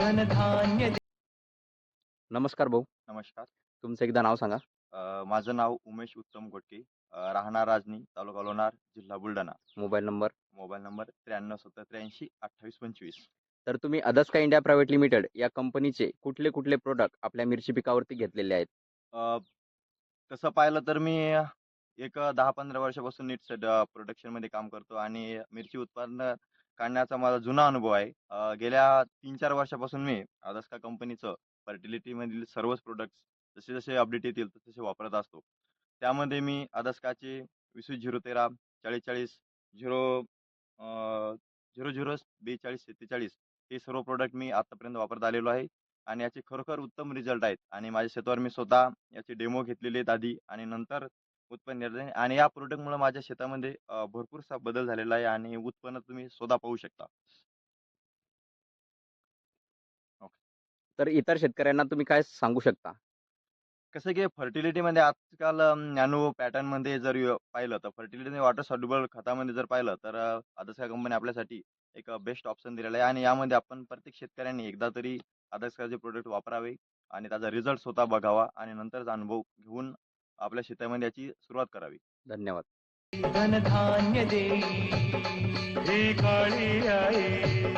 धनधान्य नमस्कार भाऊ. नमस्कार. तुमचं एकदा नाव सांगा. माझं नाव उमेश उत्तम घोटके, राहणार राजनी, तालुका लोणार, जिल्हा Buldhana. Mobile number. Mobile number 93 70 83 28 25. तर तुम्ही अदस्का इंडिया प्रायव्हेट लिमिटेड या कंपनीचे कुठले प्रोडक्ट आपल्या मिरची पिकावरती घेतलेले आहेत? अ, तसं पाहिलं तर मी एक 10-15 वर्षापासून नीट प्रोडक्शनमध्ये काम करतो आणि मिरची उत्पादन काढण्याचा माझा जुना अनुभव आहे. गेल्या 3-4 वर्षापासून मी अदस्का कंपनीचं फर्टिलिटीमधील सर्वच प्रोडक्ट्स जसे-जसे अपडेट येतील तसे वापरत असतो. त्यामध्ये मी अदस्काचे 20-013, 40-40, 0 00 42-47 हे सर्व प्रोडक्ट मी आतापर्यंत वापरत आलेलो आहे आणि याचे खरोखर उत्तम रिझल्ट आहेत आणि माझ्या शेतावर मी स्वतः याचे डेमो घेतलेले आहेत आधी आणि नंतर उत्पन्न निर्णय आणि या प्रोडक्टमुळे माझ्या शेतामध्ये भरपूरसा बदल झालेला आहे आणि उत्पन्न तुम्ही स्वतः पाहू शकता. ओके. तर इतर शेतकऱ्यांना तुम्ही काय सांगू शकता? कसं की फर्टिलिटीमध्ये आजकाल नॅनो पॅटर्नमध्ये जर पाहिलं तर फर्टिलिटी वॉटर सॉल्युबल खतामध्ये जर पाहिलं तर अदस्का कंपनी आपल्यासाठी एक बेस्ट ऑप्शन दिलेला आहे आणि यामध्ये आपण प्रत्येक शेतकऱ्यांनी एकदा तरी अदस्काचे प्रोडक्ट वापरावे आणि त्याचा रिझल्ट स्वतः बघावा आणि नंतरचा अनुभव घेऊन आपल्या शेतामध्ये याची सुरुवात करावी. धन्यवाद. धनधान्य देई हे काळी आई